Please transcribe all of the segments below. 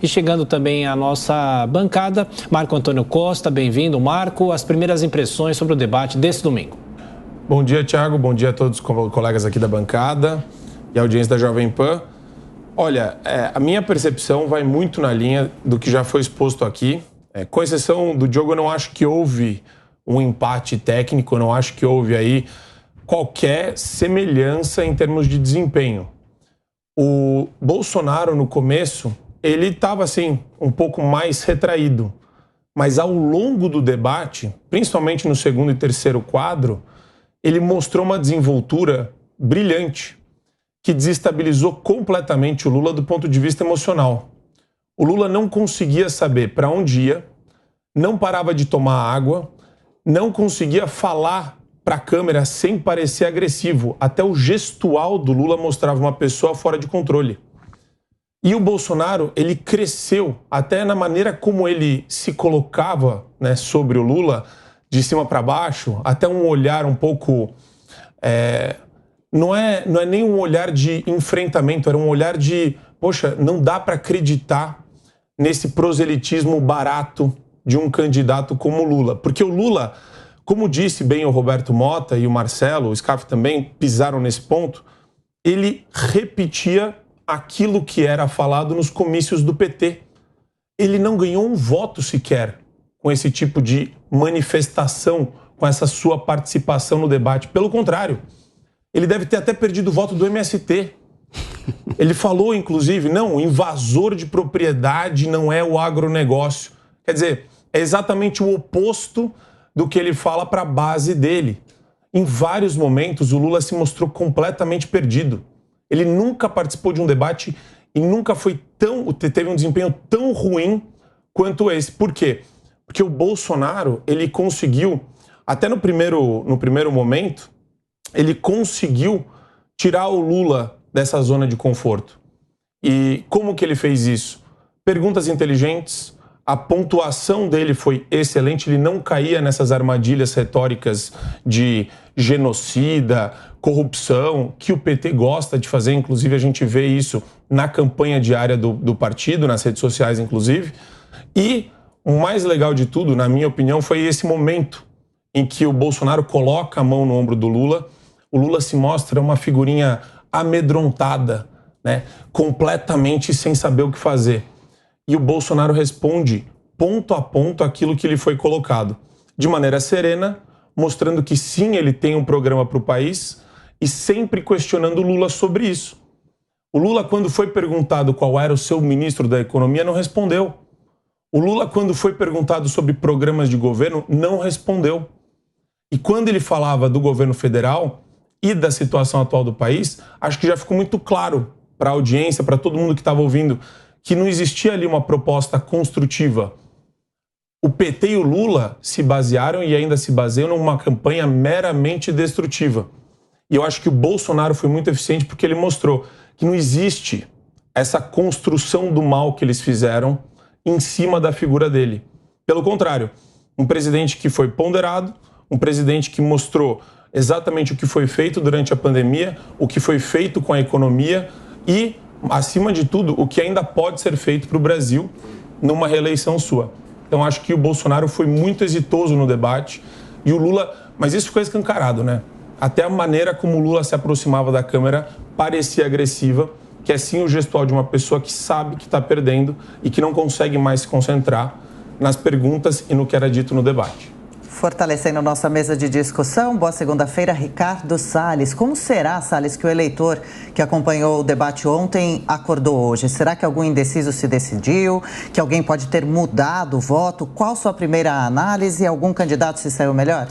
E chegando também à nossa bancada, Marco Antônio Costa, bem-vindo, Marco. As primeiras impressões sobre o debate desse domingo. Bom dia, Thiago. Bom dia a todos os colegas aqui da bancada e a audiência da Jovem Pan. Olha, a minha percepção vai muito na linha do que já foi exposto aqui. Com exceção do Diogo, eu não acho que houve um empate técnico, eu não acho que houve aí qualquer semelhança em termos de desempenho. O Bolsonaro, no começo, ele estava, assim, um pouco mais retraído. Mas ao longo do debate, principalmente no segundo e terceiro quadro, ele mostrou uma desenvoltura brilhante, que desestabilizou completamente o Lula do ponto de vista emocional. O Lula não conseguia saber para onde ia, não parava de tomar água, não conseguia falar para a câmera sem parecer agressivo. Até o gestual do Lula mostrava uma pessoa fora de controle. E o Bolsonaro, ele cresceu até na maneira como ele se colocava, né, sobre o Lula, de cima para baixo, até um olhar um pouco... Não é nem um olhar de enfrentamento, era um olhar de, poxa, não dá para acreditar nesse proselitismo barato de um candidato como o Lula. Porque o Lula, como disse bem o Roberto Mota e o Marcelo, o Scarf também pisaram nesse ponto, ele repetia aquilo que era falado nos comícios do PT. Ele não ganhou um voto sequer com esse tipo de manifestação, com essa sua participação no debate. Pelo contrário, ele deve ter até perdido o voto do MST. Ele falou, inclusive, não, o invasor de propriedade não é o agronegócio. Quer dizer, é exatamente o oposto do que ele fala para a base dele. Em vários momentos, o Lula se mostrou completamente perdido. Ele nunca participou de um debate e nunca teve um desempenho tão ruim quanto esse. Por quê? Porque o Bolsonaro, ele conseguiu, até no primeiro momento, ele conseguiu tirar o Lula dessa zona de conforto. E como que ele fez isso? Perguntas inteligentes, a pontuação dele foi excelente, ele não caía nessas armadilhas retóricas de genocida, corrupção, que o PT gosta de fazer, inclusive a gente vê isso na campanha diária do partido, nas redes sociais inclusive. E o mais legal de tudo, na minha opinião, foi esse momento em que o Bolsonaro coloca a mão no ombro do Lula. O Lula se mostra uma figurinha amedrontada, né? Completamente sem saber o que fazer. E o Bolsonaro responde ponto a ponto aquilo que lhe foi colocado. De maneira serena, mostrando que sim, ele tem um programa para o país e sempre questionando o Lula sobre isso. O Lula, quando foi perguntado qual era o seu ministro da Economia, não respondeu. O Lula, quando foi perguntado sobre programas de governo, não respondeu. E quando ele falava do governo federal e da situação atual do país, acho que já ficou muito claro para a audiência, para todo mundo que estava ouvindo, que não existia ali uma proposta construtiva. O PT e o Lula se basearam e ainda se baseiam numa campanha meramente destrutiva. E eu acho que o Bolsonaro foi muito eficiente porque ele mostrou que não existe essa construção do mal que eles fizeram em cima da figura dele. Pelo contrário, um presidente que foi ponderado, um presidente que mostrou exatamente o que foi feito durante a pandemia, o que foi feito com a economia e, acima de tudo, o que ainda pode ser feito para o Brasil numa reeleição sua. Então, acho que o Bolsonaro foi muito exitoso no debate e o Lula... Mas isso ficou escancarado, né? Até a maneira como o Lula se aproximava da câmera parecia agressiva, que é sim o gestual de uma pessoa que sabe que está perdendo e que não consegue mais se concentrar nas perguntas e no que era dito no debate. Fortalecendo nossa mesa de discussão, boa segunda-feira, Ricardo Salles. Como será, Salles, que o eleitor que acompanhou o debate ontem acordou hoje? Será que algum indeciso se decidiu? Que alguém pode ter mudado o voto? Qual sua primeira análise? Algum candidato se saiu melhor?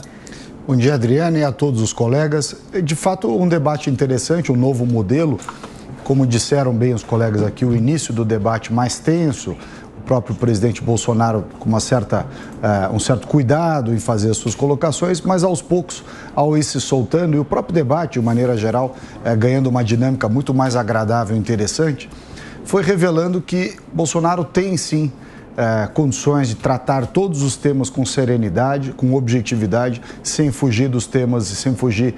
Bom dia, Adriana, e a todos os colegas. De fato, um debate interessante, um novo modelo. Como disseram bem os colegas aqui, o início do debate mais tenso, o próprio presidente Bolsonaro com um certo cuidado em fazer as suas colocações, mas aos poucos, ao ir se soltando, e o próprio debate, de maneira geral, ganhando uma dinâmica muito mais agradável e interessante, foi revelando que Bolsonaro tem sim condições de tratar todos os temas com serenidade, com objetividade, sem fugir dos temas e sem fugir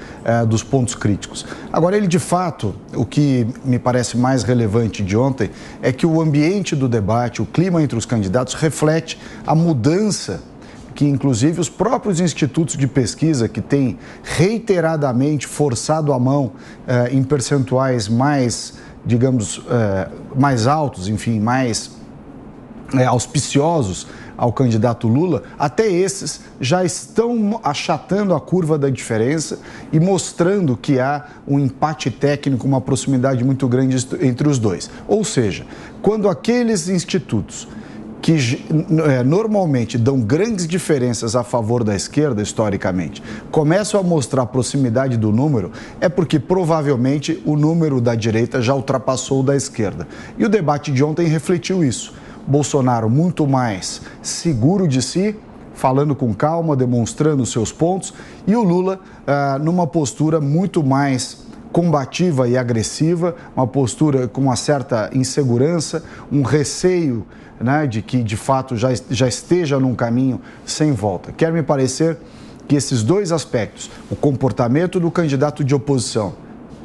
dos pontos críticos. Agora, ele de fato, o que me parece mais relevante de ontem é que o ambiente do debate, o clima entre os candidatos reflete a mudança que inclusive os próprios institutos de pesquisa que têm reiteradamente forçado a mão em percentuais mais, digamos, mais altos, enfim, mais auspiciosos ao candidato Lula, até esses já estão achatando a curva da diferença e mostrando que há um empate técnico, uma proximidade muito grande entre os dois. Ou seja, quando aqueles institutos que normalmente dão grandes diferenças a favor da esquerda, historicamente, começam a mostrar a proximidade do número, é porque provavelmente o número da direita já ultrapassou o da esquerda. E o debate de ontem refletiu isso. Bolsonaro muito mais seguro de si, falando com calma, demonstrando seus pontos, e o Lula numa postura muito mais combativa e agressiva, uma postura com uma certa insegurança, um receio, né, de que de fato já esteja num caminho sem volta. Quer me parecer que esses dois aspectos, o comportamento do candidato de oposição,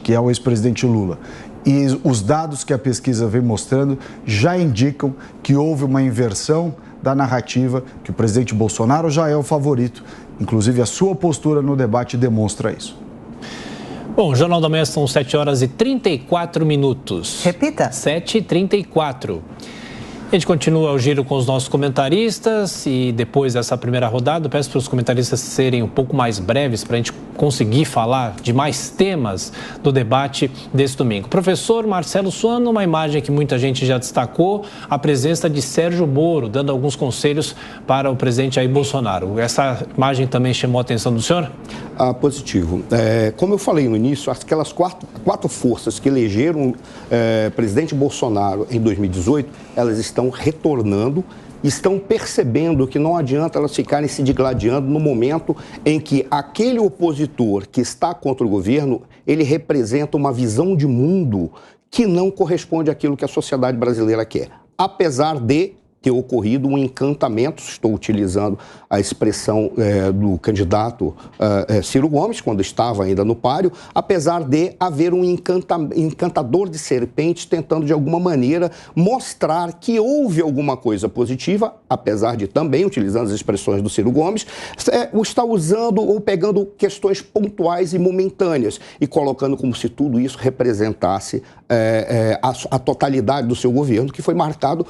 que é o ex-presidente Lula, e os dados que a pesquisa vem mostrando já indicam que houve uma inversão da narrativa, que o presidente Bolsonaro já é o favorito. Inclusive, a sua postura no debate demonstra isso. Bom, o Jornal da Manhã são 7h34. Repita. 7h34. A gente continua o giro com os nossos comentaristas e depois dessa primeira rodada, eu peço para os comentaristas serem um pouco mais breves para a gente conseguir falar de mais temas do debate desse domingo. Professor Marcelo Suano, uma imagem que muita gente já destacou, a presença de Sérgio Moro, dando alguns conselhos para o presidente Jair Bolsonaro. Essa imagem também chamou a atenção do senhor? Positivo. Como eu falei no início, aquelas quatro forças que elegeram presidente Bolsonaro em 2018, elas estão retornando, estão percebendo que não adianta elas ficarem se digladiando no momento em que aquele opositor que está contra o governo, ele representa uma visão de mundo que não corresponde àquilo que a sociedade brasileira quer. Apesar de ter ocorrido um encantamento, estou utilizando a expressão do candidato Ciro Gomes, quando estava ainda no páreo, apesar de haver um encantador de serpentes tentando, de alguma maneira, mostrar que houve alguma coisa positiva, apesar de também, utilizando as expressões do Ciro Gomes, está usando ou pegando questões pontuais e momentâneas e colocando como se tudo isso representasse a totalidade do seu governo, que foi marcado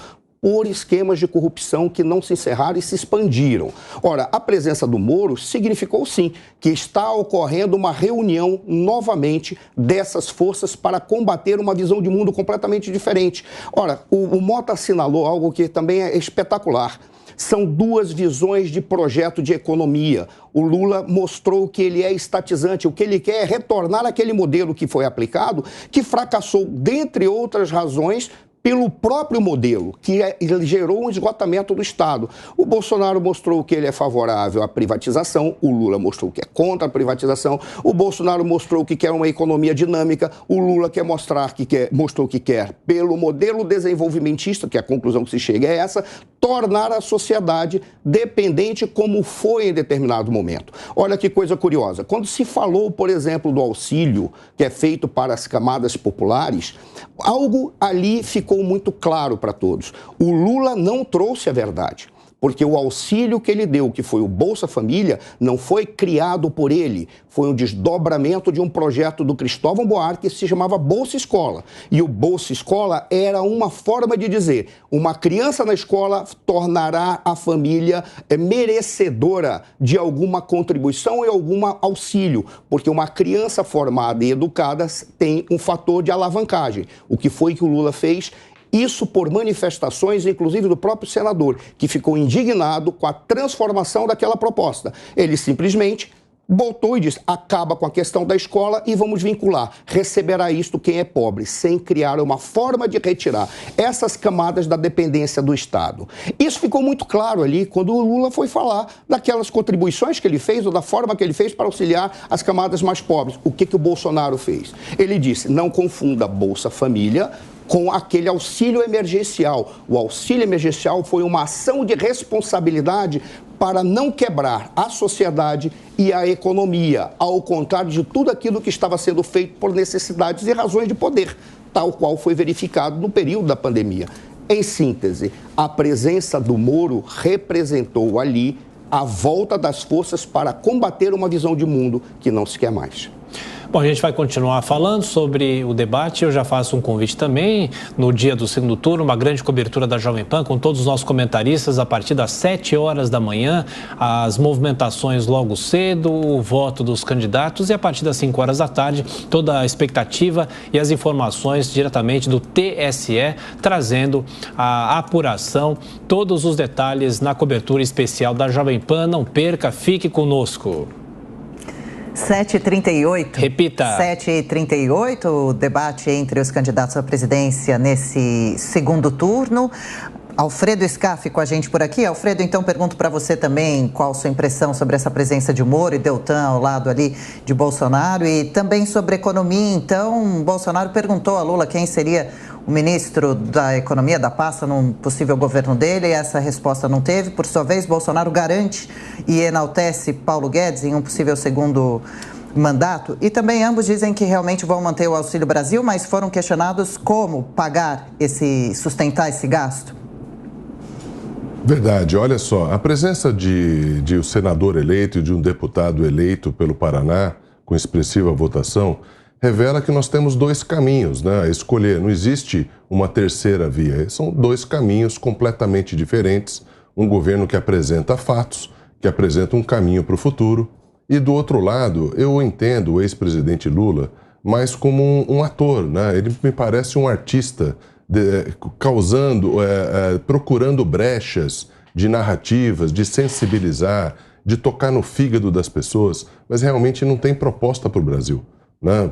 por esquemas de corrupção que não se encerraram e se expandiram. Ora, a presença do Moro significou, sim, que está ocorrendo uma reunião novamente dessas forças para combater uma visão de mundo completamente diferente. Ora, o Mota assinalou algo que também é espetacular. São duas visões de projeto de economia. O Lula mostrou que ele é estatizante, o que ele quer é retornar àquele modelo que foi aplicado, que fracassou, dentre outras razões, pelo próprio modelo, que ele gerou um esgotamento do Estado. O Bolsonaro mostrou que ele é favorável à privatização, o Lula mostrou que é contra a privatização, o Bolsonaro mostrou que quer uma economia dinâmica, o Lula mostrou que quer, pelo modelo desenvolvimentista, que a conclusão que se chega é essa, tornar a sociedade dependente como foi em determinado momento. Olha que coisa curiosa, quando se falou, por exemplo, do auxílio que é feito para as camadas populares, algo ali ficou muito claro para todos. O Lula não trouxe a verdade, porque o auxílio que ele deu, que foi o Bolsa Família, não foi criado por ele, foi um desdobramento de um projeto do Cristóvão Buarque que se chamava Bolsa Escola. E o Bolsa Escola era uma forma de dizer, uma criança na escola tornará a família merecedora de alguma contribuição e algum auxílio, porque uma criança formada e educada tem um fator de alavancagem. O que foi que o Lula fez? Isso por manifestações, inclusive do próprio senador, que ficou indignado com a transformação daquela proposta. Ele simplesmente botou e disse, acaba com a questão da escola e vamos vincular. Receberá isto quem é pobre, sem criar uma forma de retirar essas camadas da dependência do Estado. Isso ficou muito claro ali quando o Lula foi falar daquelas contribuições que ele fez ou da forma que ele fez para auxiliar as camadas mais pobres. O que o Bolsonaro fez? Ele disse, não confunda Bolsa Família com aquele auxílio emergencial. O auxílio emergencial foi uma ação de responsabilidade para não quebrar a sociedade e a economia, ao contrário de tudo aquilo que estava sendo feito por necessidades e razões de poder, tal qual foi verificado no período da pandemia. Em síntese, a presença do Moro representou ali a volta das forças para combater uma visão de mundo que não se quer mais. Bom, a gente vai continuar falando sobre o debate. Eu já faço um convite também, no dia do segundo turno, uma grande cobertura da Jovem Pan com todos os nossos comentaristas a partir das 7 horas da manhã, as movimentações logo cedo, o voto dos candidatos e a partir das 5 horas da tarde, toda a expectativa e as informações diretamente do TSE, trazendo a apuração, todos os detalhes na cobertura especial da Jovem Pan. Não perca, fique conosco. 7h38. Repita. 7h38, o debate entre os candidatos à presidência nesse segundo turno. Alfredo Scaff com a gente por aqui. Alfredo, então pergunto para você também qual a sua impressão sobre essa presença de Moro e Deltan ao lado ali de Bolsonaro e também sobre economia. Então, Bolsonaro perguntou a Lula quem seria o ministro da Economia, da pasta, num possível governo dele, e essa resposta não teve. Por sua vez, Bolsonaro garante e enaltece Paulo Guedes em um possível segundo mandato. E também ambos dizem que realmente vão manter o Auxílio Brasil, mas foram questionados como sustentar esse gasto. Verdade, olha só, a presença de um senador eleito e de um deputado eleito pelo Paraná, com expressiva votação, revela que nós temos dois caminhos, né, a escolher. Não existe uma terceira via. São dois caminhos completamente diferentes. Um governo que apresenta fatos, que apresenta um caminho para o futuro. E do outro lado, eu entendo o ex-presidente Lula mais como um ator, né? Ele me parece um artista procurando brechas de narrativas, de sensibilizar, de tocar no fígado das pessoas, mas realmente não tem proposta para o Brasil.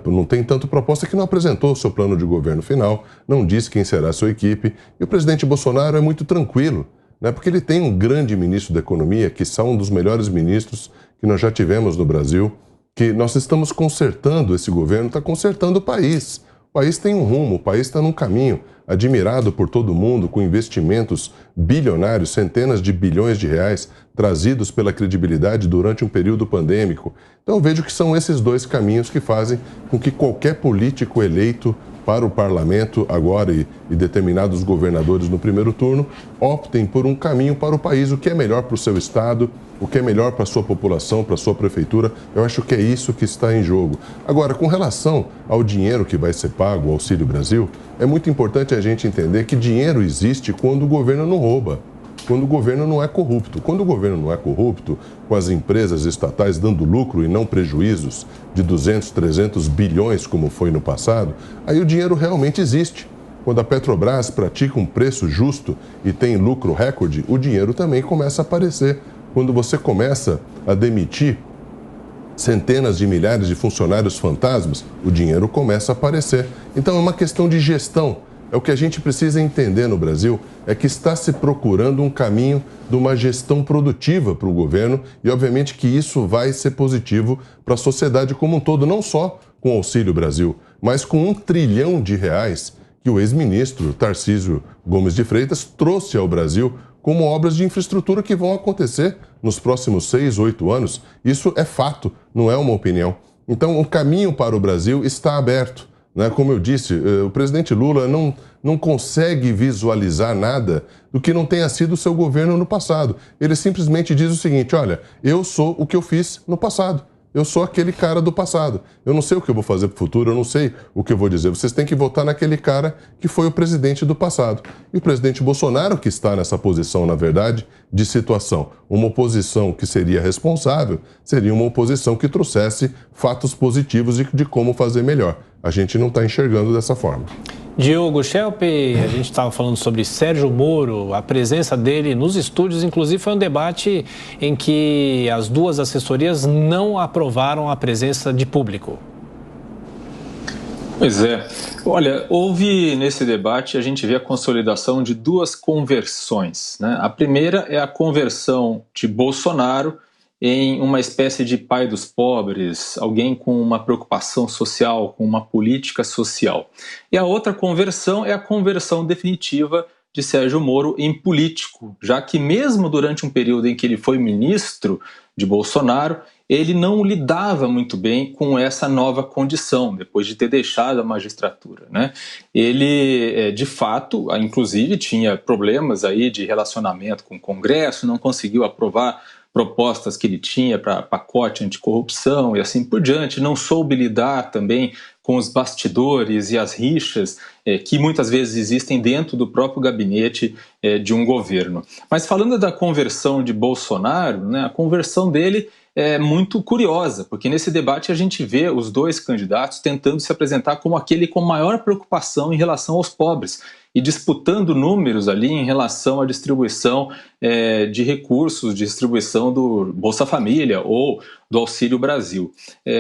Não tem tanto proposta que não apresentou o seu plano de governo final, não disse quem será a sua equipe. E o presidente Bolsonaro é muito tranquilo, né? Porque ele tem um grande ministro da Economia, que são um dos melhores ministros que nós já tivemos no Brasil, que nós estamos consertando esse governo, está consertando o país. O país tem um rumo, o país está num caminho admirado por todo mundo, com investimentos bilionários, centenas de bilhões de reais, trazidos pela credibilidade durante um período pandêmico. Então eu vejo que são esses dois caminhos que fazem com que qualquer político eleito para o parlamento agora e determinados governadores no primeiro turno optem por um caminho para o país, o que é melhor para o seu estado, o que é melhor para a sua população, para a sua prefeitura. Eu acho que é isso que está em jogo. Agora, com relação ao dinheiro que vai ser pago, o Auxílio Brasil, é muito importante a gente entender que dinheiro existe quando o governo não rouba, quando o governo não é corrupto. Quando o governo não é corrupto, com as empresas estatais dando lucro e não prejuízos de 200, 300 bilhões, como foi no passado, aí o dinheiro realmente existe. Quando a Petrobras pratica um preço justo e tem lucro recorde, o dinheiro também começa a aparecer. Quando você começa a demitir centenas de milhares de funcionários fantasmas, o dinheiro começa a aparecer. Então é uma questão de gestão. É o que a gente precisa entender no Brasil, é que está se procurando um caminho de uma gestão produtiva para o governo e, obviamente, que isso vai ser positivo para a sociedade como um todo, não só com o Auxílio Brasil, mas com R$1 trilhão que o ex-ministro Tarcísio Gomes de Freitas trouxe ao Brasil como obras de infraestrutura que vão acontecer nos próximos 6, 8 anos. Isso é fato, não é uma opinião. Então, o caminho para o Brasil está aberto. Como eu disse, o presidente Lula não consegue visualizar nada do que não tenha sido o seu governo no passado. Ele simplesmente diz o seguinte: olha, eu sou o que eu fiz no passado. Eu sou aquele cara do passado. Eu não sei o que eu vou fazer para o futuro, eu não sei o que eu vou dizer. Vocês têm que votar naquele cara que foi o presidente do passado. E o presidente Bolsonaro que está nessa posição, na verdade, de situação. Uma oposição que seria responsável, seria uma oposição que trouxesse fatos positivos de como fazer melhor. A gente não está enxergando dessa forma. Diogo Schelp, a gente estava falando sobre Sérgio Moro, a presença dele nos estúdios, inclusive foi um debate em que as duas assessorias não aprovaram a presença de público. Pois é. Olha, houve nesse debate, a gente vê a consolidação de duas conversões, né? A primeira é a conversão de Bolsonaro em uma espécie de pai dos pobres, alguém com uma preocupação social, com uma política social. E a outra conversão é a conversão definitiva de Sérgio Moro em político, já que mesmo durante um período em que ele foi ministro de Bolsonaro, ele não lidava muito bem com essa nova condição, depois de ter deixado a magistratura, né? Ele, de fato, inclusive, tinha problemas aí de relacionamento com o Congresso, não conseguiu aprovar propostas que ele tinha para pacote anticorrupção e assim por diante, não soube lidar também com os bastidores e as rixas que muitas vezes existem dentro do próprio gabinete de um governo. Mas falando da conversão de Bolsonaro, né, a conversão dele é muito curiosa, porque nesse debate a gente vê os dois candidatos tentando se apresentar como aquele com maior preocupação em relação aos pobres e disputando números ali em relação à distribuição de recursos, distribuição do Bolsa Família ou do Auxílio Brasil.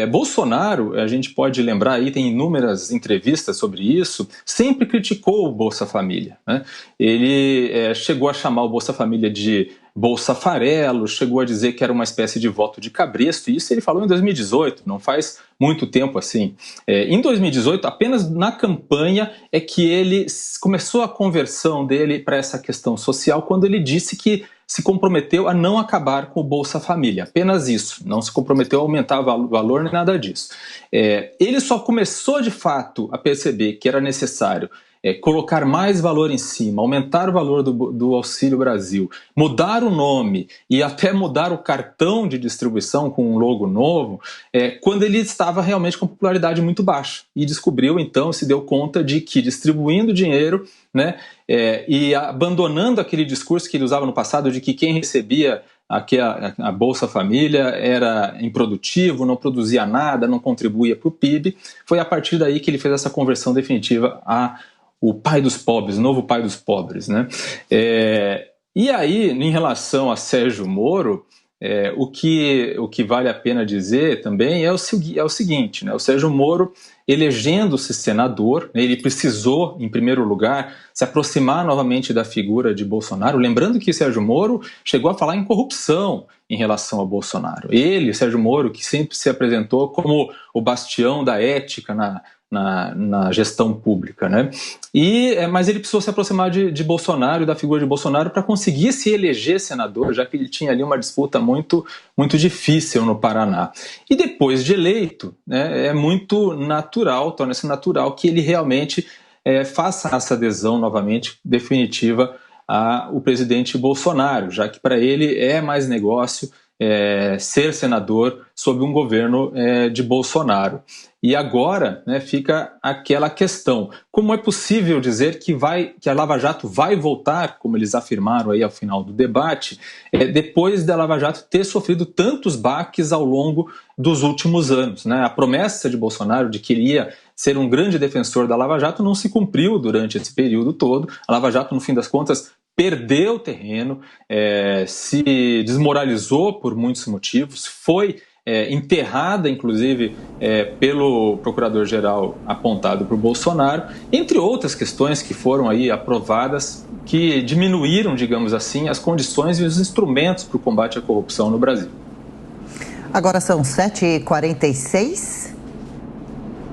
Bolsonaro, a gente pode lembrar aí, tem inúmeras entrevistas sobre isso, sempre criticou o Bolsa Família, né? Ele chegou a chamar o Bolsa Família de Bolsa Farelo, chegou a dizer que era uma espécie de voto de cabresto, e isso ele falou em 2018, não faz muito tempo assim. Em 2018, apenas na campanha é que ele começou a conversão dele para essa questão social, quando ele disse que se comprometeu a não acabar com o Bolsa Família, apenas isso, não se comprometeu a aumentar o valor nem nada disso. Ele só começou de fato a perceber que era necessário colocar mais valor em cima, aumentar o valor do Auxílio Brasil, mudar o nome e até mudar o cartão de distribuição com um logo novo, quando ele estava realmente com popularidade muito baixa. E descobriu, então, se deu conta de que distribuindo dinheiro, né, e abandonando aquele discurso que ele usava no passado de que quem recebia a Bolsa Família era improdutivo, não produzia nada, não contribuía para o PIB, foi a partir daí que ele fez essa conversão definitiva o pai dos pobres, o novo pai dos pobres, né? E aí, em relação a Sérgio Moro, o que vale a pena dizer também é o seguinte, né? O Sérgio Moro, elegendo-se senador, né, ele precisou, em primeiro lugar, se aproximar novamente da figura de Bolsonaro, lembrando que Sérgio Moro chegou a falar em corrupção em relação a Bolsonaro. Ele, Sérgio Moro, que sempre se apresentou como o bastião da ética na gestão pública, né? Mas ele precisou se aproximar de Bolsonaro e da figura de Bolsonaro para conseguir se eleger senador, já que ele tinha ali uma disputa muito, muito difícil no Paraná. E depois de eleito, né, é muito natural, torna-se natural que ele realmente faça essa adesão novamente definitiva ao presidente Bolsonaro, já que para ele é mais negócio ser senador sob um governo de Bolsonaro. E agora, né, fica aquela questão: como é possível dizer que a Lava Jato vai voltar, como eles afirmaram aí ao final do debate, depois da Lava Jato ter sofrido tantos baques ao longo dos últimos anos, né? A promessa de Bolsonaro de que ele ia ser um grande defensor da Lava Jato não se cumpriu durante esse período todo. A Lava Jato, no fim das contas, perdeu terreno, se desmoralizou por muitos motivos, foi enterrada, inclusive, pelo procurador-geral apontado por Bolsonaro, entre outras questões que foram aí aprovadas, que diminuíram, digamos assim, as condições e os instrumentos para o combate à corrupção no Brasil. Agora são 7h46.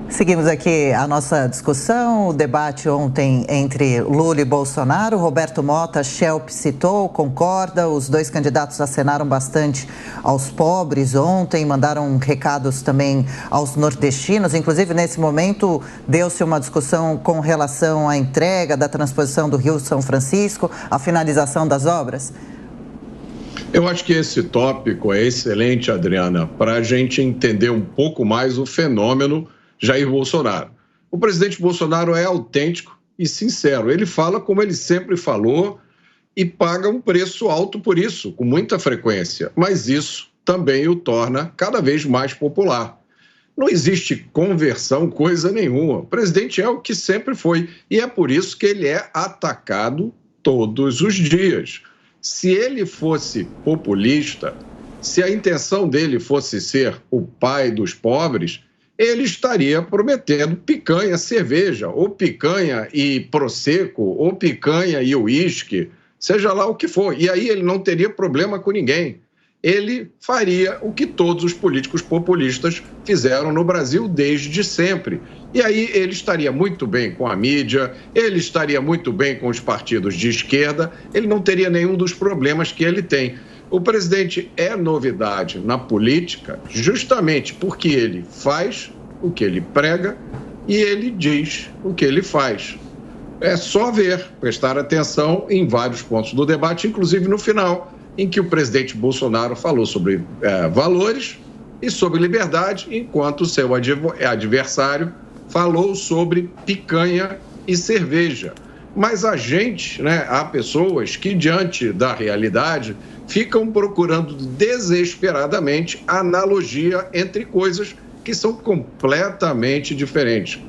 Seguimos aqui a nossa discussão, o debate ontem entre Lula e Bolsonaro. Roberto Mota, Schelp citou, concorda, os dois candidatos acenaram bastante aos pobres ontem, mandaram recados também aos nordestinos. Inclusive, nesse momento, deu-se uma discussão com relação à entrega da transposição do Rio São Francisco, a finalização das obras. Eu acho que esse tópico é excelente, Adriana, para a gente entender um pouco mais o fenômeno Jair Bolsonaro. O presidente Bolsonaro é autêntico e sincero. Ele fala como ele sempre falou e paga um preço alto por isso, com muita frequência. Mas isso também o torna cada vez mais popular. Não existe conversão, coisa nenhuma. O presidente é o que sempre foi. E é por isso que ele é atacado todos os dias. Se ele fosse populista, se a intenção dele fosse ser o pai dos pobres, ele estaria prometendo picanha, cerveja, ou picanha e prosecco, ou picanha e uísque, seja lá o que for. E aí ele não teria problema com ninguém. ele faria o que todos os políticos populistas fizeram no Brasil desde sempre. E aí ele estaria muito bem com a mídia, ele estaria muito bem com os partidos de esquerda, ele não teria nenhum dos problemas que ele tem. O presidente é novidade na política justamente porque ele faz o que ele prega e ele diz o que ele faz. É só ver, prestar atenção em vários pontos do debate, inclusive no final, em que o presidente Bolsonaro falou sobre valores e sobre liberdade, enquanto o seu adversário falou sobre picanha e cerveja. Mas há pessoas que, diante da realidade, ficam procurando desesperadamente analogia entre coisas que são completamente diferentes.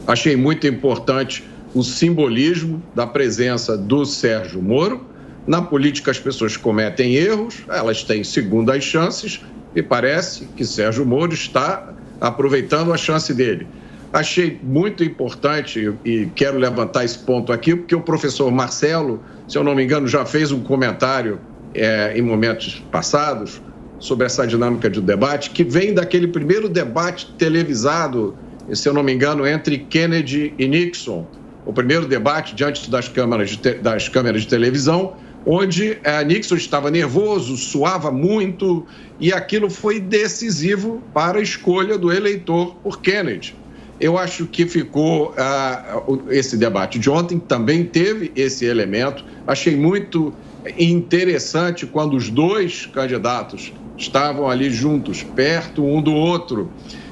Achei muito importante o simbolismo da presença do Sérgio Moro. Na política, as pessoas cometem erros, elas têm segundas chances, e parece que Sérgio Moro está aproveitando a chance dele. Achei muito importante, e quero levantar esse ponto aqui, porque o professor Marcelo, se eu não me engano, já fez um comentário em momentos passados sobre essa dinâmica de debate, que vem daquele primeiro debate televisado, se eu não me engano, entre Kennedy e Nixon, o primeiro debate diante das câmeras de televisão, onde Nixon estava nervoso, suava muito, e aquilo foi decisivo para a escolha do eleitor por Kennedy. Eu acho que ficou esse debate de ontem, também teve esse elemento. Achei muito interessante quando os dois candidatos estavam ali juntos, perto um do outro,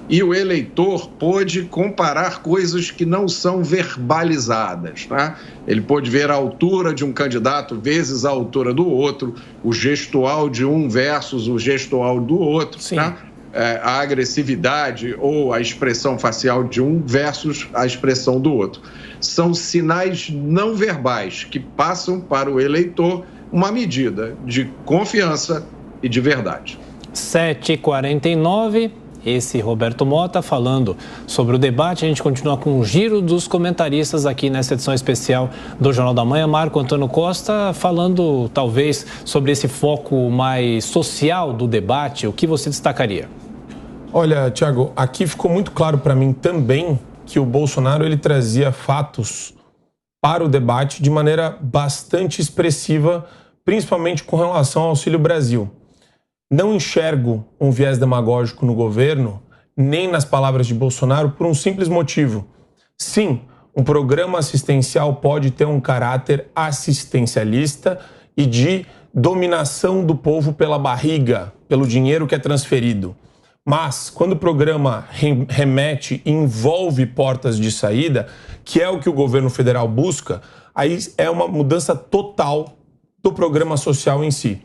e o eleitor pôde comparar coisas que não são verbalizadas, tá? Ele pôde ver a altura de um candidato vezes a altura do outro, o gestual de um versus o gestual do outro, tá? A agressividade ou a expressão facial de um versus a expressão do outro. São sinais não verbais que passam para o eleitor uma medida de confiança e de verdade. 7h49, esse Roberto Mota falando sobre o debate. A gente continua com o giro dos comentaristas aqui nessa edição especial do Jornal da Manhã. Marco Antônio Costa falando talvez sobre esse foco mais social do debate. O que você destacaria? Olha, Thiago, aqui ficou muito claro para mim também que o Bolsonaro ele trazia fatos para o debate de maneira bastante expressiva, principalmente com relação ao Auxílio Brasil. Não enxergo um viés demagógico no governo, nem nas palavras de Bolsonaro, por um simples motivo. Sim, um programa assistencial pode ter um caráter assistencialista e de dominação do povo pela barriga, pelo dinheiro que é transferido. Mas, quando o programa remete e envolve portas de saída, que é o que o governo federal busca, aí é uma mudança total do programa social em si.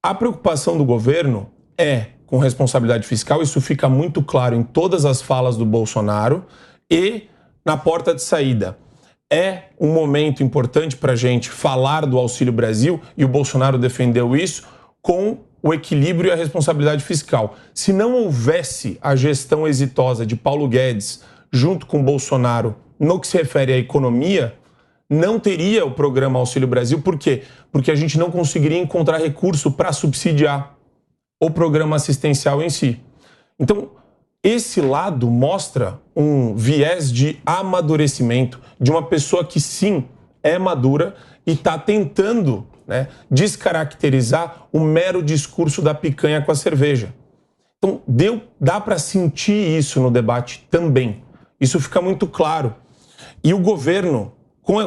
A preocupação do governo é com responsabilidade fiscal, isso fica muito claro em todas as falas do Bolsonaro e na porta de saída. É um momento importante para a gente falar do Auxílio Brasil, e o Bolsonaro defendeu isso com o equilíbrio e a responsabilidade fiscal. Se não houvesse a gestão exitosa de Paulo Guedes junto com Bolsonaro no que se refere à economia, não teria o programa Auxílio Brasil. Por quê? Porque a gente não conseguiria encontrar recurso para subsidiar o programa assistencial em si. Então, esse lado mostra um viés de amadurecimento de uma pessoa que, sim, é madura e está tentando, descaracterizar o mero discurso da picanha com a cerveja. Então, dá para sentir isso no debate também. Isso fica muito claro. E o governo,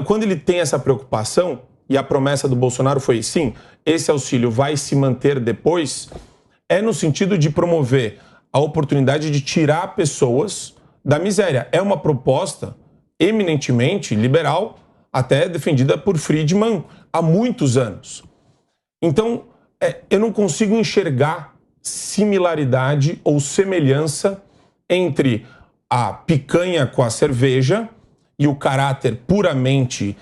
quando ele tem essa preocupação, e a promessa do Bolsonaro foi, sim, esse auxílio vai se manter depois, é no sentido de promover a oportunidade de tirar pessoas da miséria. É uma proposta eminentemente liberal, até defendida por Friedman há muitos anos. Então, eu não consigo enxergar similaridade ou semelhança entre a picanha com a cerveja e o caráter puramente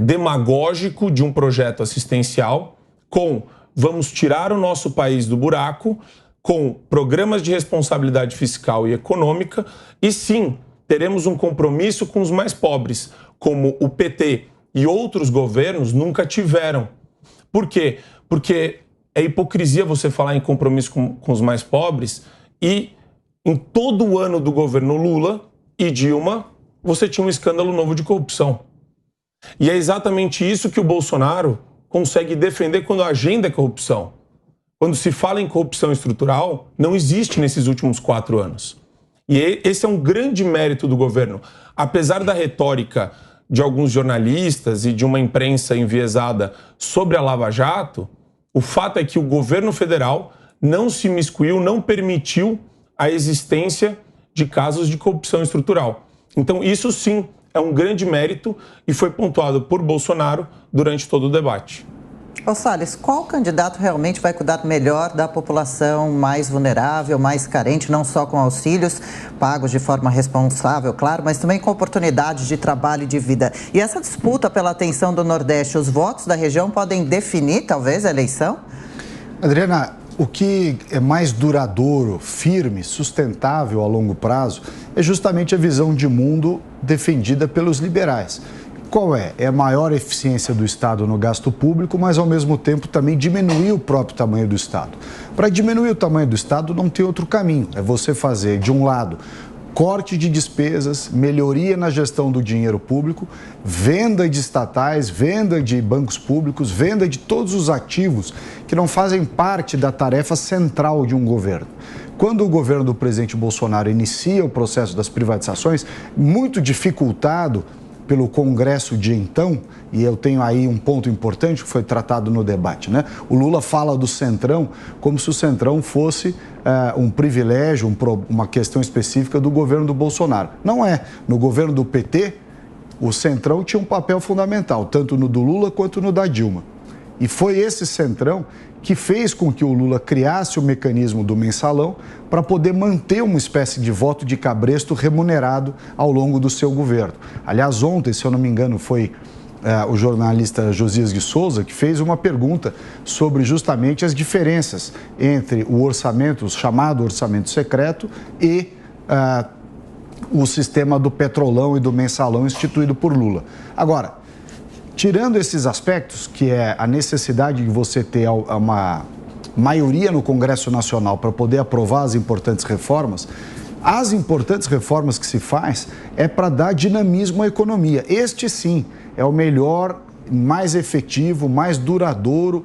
demagógico de um projeto assistencial com vamos tirar o nosso país do buraco, com programas de responsabilidade fiscal e econômica, e sim, teremos um compromisso com os mais pobres, como o PT e outros governos nunca tiveram. Por quê? Porque é hipocrisia você falar em compromisso com os mais pobres e em todo o ano do governo Lula e Dilma você tinha um escândalo novo de corrupção. E é exatamente isso que o Bolsonaro consegue defender quando a agenda é corrupção. Quando se fala em corrupção estrutural, não existe nesses últimos 4 anos. E esse é um grande mérito do governo. Apesar da retórica de alguns jornalistas e de uma imprensa enviesada sobre a Lava Jato, o fato é que o governo federal não se imiscuiu, não permitiu a existência de casos de corrupção estrutural. Então, isso sim é um grande mérito e foi pontuado por Bolsonaro durante todo o debate. Ô Salles, qual candidato realmente vai cuidar melhor da população mais vulnerável, mais carente, não só com auxílios pagos de forma responsável, claro, mas também com oportunidades de trabalho e de vida? E essa disputa pela atenção do Nordeste, os votos da região podem definir, talvez, a eleição? Adriana, o que é mais duradouro, firme, sustentável a longo prazo é justamente a visão de mundo defendida pelos liberais. Qual é? É a maior eficiência do Estado no gasto público, mas ao mesmo tempo também diminuir o próprio tamanho do Estado. Para diminuir o tamanho do Estado não tem outro caminho, é você fazer, de um lado, corte de despesas, melhoria na gestão do dinheiro público, venda de estatais, venda de bancos públicos, venda de todos os ativos que não fazem parte da tarefa central de um governo. Quando o governo do presidente Bolsonaro inicia o processo das privatizações, muito dificultado pelo Congresso de então, e eu tenho aí um ponto importante que foi tratado no debate, né? O Lula fala do Centrão como se o Centrão fosse um privilégio, uma questão específica do governo do Bolsonaro. Não é. No governo do PT, o Centrão tinha um papel fundamental, tanto no do Lula quanto no da Dilma. E foi esse Centrão que fez com que o Lula criasse o mecanismo do mensalão para poder manter uma espécie de voto de cabresto remunerado ao longo do seu governo. Aliás, ontem, se eu não me engano, foi o jornalista Josias de Souza que fez uma pergunta sobre justamente as diferenças entre o orçamento, o chamado orçamento secreto, e o sistema do petrolão e do mensalão instituído por Lula. Agora, tirando esses aspectos, que é a necessidade de você ter uma maioria no Congresso Nacional para poder aprovar as importantes reformas, as importantes reformas que se faz é para dar dinamismo à economia. Este sim é o melhor, mais efetivo, mais duradouro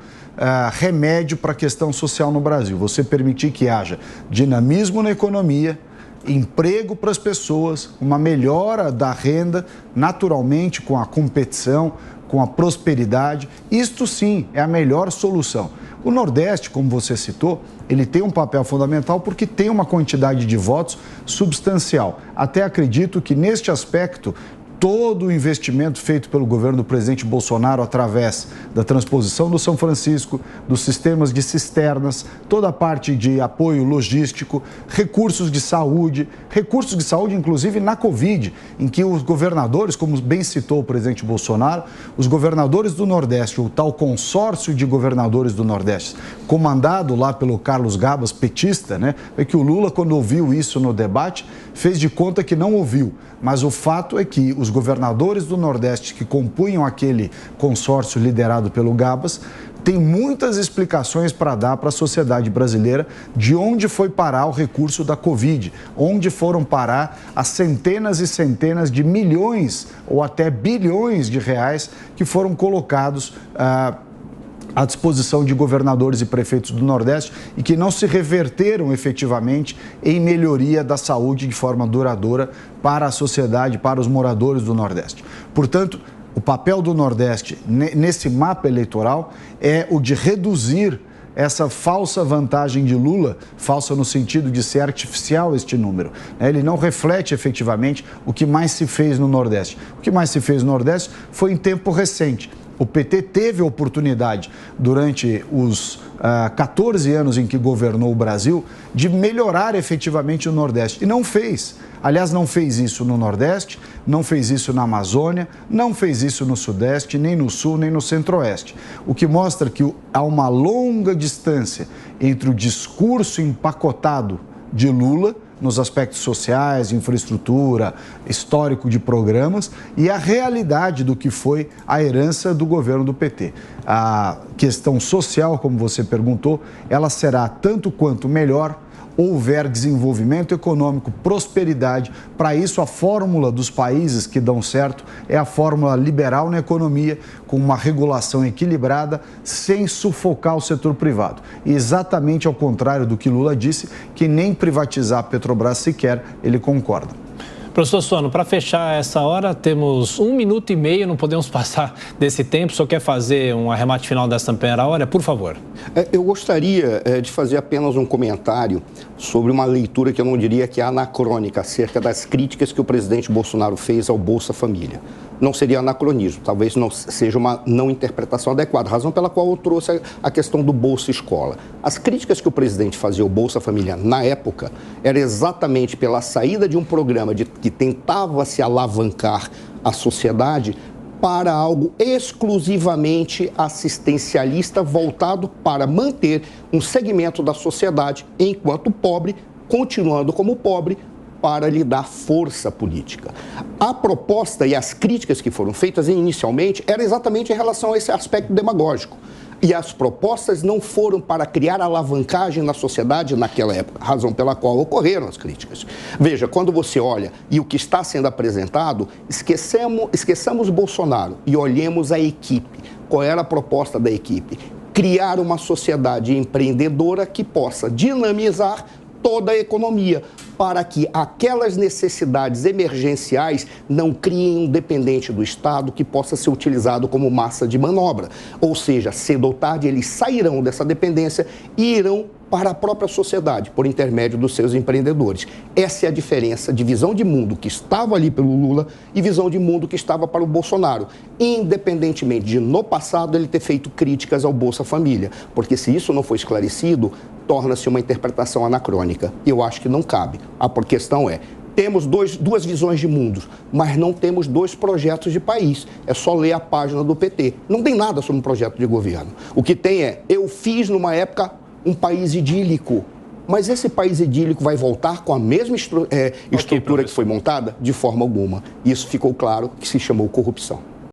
remédio para a questão social no Brasil. Você permitir que haja dinamismo na economia, emprego para as pessoas, uma melhora da renda, naturalmente com a competição, com a prosperidade. Isto sim é a melhor solução. O Nordeste, como você citou, ele tem um papel fundamental porque tem uma quantidade de votos substancial. Até acredito que neste aspecto, todo o investimento feito pelo governo do presidente Bolsonaro através da transposição do São Francisco, dos sistemas de cisternas, toda a parte de apoio logístico, recursos de saúde inclusive na Covid, em que os governadores, como bem citou o presidente Bolsonaro, os governadores do Nordeste, o tal consórcio de governadores do Nordeste, comandado lá pelo Carlos Gabas, petista, né? É que o Lula, quando ouviu isso no debate, fez de conta que não ouviu. Mas o fato é que os governadores do Nordeste que compunham aquele consórcio liderado pelo Gabas têm muitas explicações para dar para a sociedade brasileira de onde foi parar o recurso da Covid, onde foram parar as centenas e centenas de milhões ou até bilhões de reais que foram colocados à disposição de governadores e prefeitos do Nordeste e que não se reverteram efetivamente em melhoria da saúde de forma duradoura para a sociedade, para os moradores do Nordeste. Portanto, o papel do Nordeste nesse mapa eleitoral é o de reduzir essa falsa vantagem de Lula, falsa no sentido de ser artificial este número. Ele não reflete efetivamente o que mais se fez no Nordeste. O que mais se fez no Nordeste foi em tempo recente. O PT teve a oportunidade, durante os 14 anos em que governou o Brasil, de melhorar efetivamente o Nordeste. E não fez. Aliás, não fez isso no Nordeste, não fez isso na Amazônia, não fez isso no Sudeste, nem no Sul, nem no Centro-Oeste. O que mostra que há uma longa distância entre o discurso empacotado de Lula, nos aspectos sociais, infraestrutura, histórico de programas e a realidade do que foi a herança do governo do PT. A questão social, como você perguntou, ela será tanto quanto melhor houver desenvolvimento econômico, prosperidade. Para isso, a fórmula dos países que dão certo é a fórmula liberal na economia, com uma regulação equilibrada, sem sufocar o setor privado. E exatamente ao contrário do que Lula disse, que nem privatizar a Petrobras sequer, ele concorda. Professor Suano, para fechar essa hora, temos 1 minuto e meio, não podemos passar desse tempo. O senhor quer fazer um arremate final dessa primeira hora? Por favor. Eu gostaria de fazer apenas um comentário sobre uma leitura que eu não diria que é anacrônica, acerca das críticas que o presidente Bolsonaro fez ao Bolsa Família. Não seria anacronismo, talvez não seja uma não interpretação adequada, razão pela qual eu trouxe a questão do Bolsa Escola. As críticas que o presidente fazia ao Bolsa Família na época era exatamente pela saída de um programa que tentava se alavancar a sociedade para algo exclusivamente assistencialista, voltado para manter um segmento da sociedade enquanto pobre, continuando como pobre, para lhe dar força política. A proposta e as críticas que foram feitas inicialmente era exatamente em relação a esse aspecto demagógico. E as propostas não foram para criar alavancagem na sociedade naquela época, razão pela qual ocorreram as críticas. Veja, quando você olha e o que está sendo apresentado, esqueçamos Bolsonaro e olhemos a equipe. Qual era a proposta da equipe? Criar uma sociedade empreendedora que possa dinamizar toda a economia, para que aquelas necessidades emergenciais não criem um dependente do Estado que possa ser utilizado como massa de manobra. Ou seja, cedo ou tarde eles sairão dessa dependência e irão para a própria sociedade, por intermédio dos seus empreendedores. Essa é a diferença de visão de mundo que estava ali pelo Lula e visão de mundo que estava para o Bolsonaro, independentemente de, no passado, ele ter feito críticas ao Bolsa Família, porque se isso não for esclarecido, torna-se uma interpretação anacrônica. Eu acho que não cabe. A questão é, temos duas visões de mundo, mas não temos 2 projetos de país. É só ler a página do PT. Não tem nada sobre um projeto de governo. O que tem é, eu fiz numa época um país idílico, mas esse país idílico vai voltar com a mesma estrutura que foi montada? De forma alguma. Isso ficou claro que se chamou corrupção.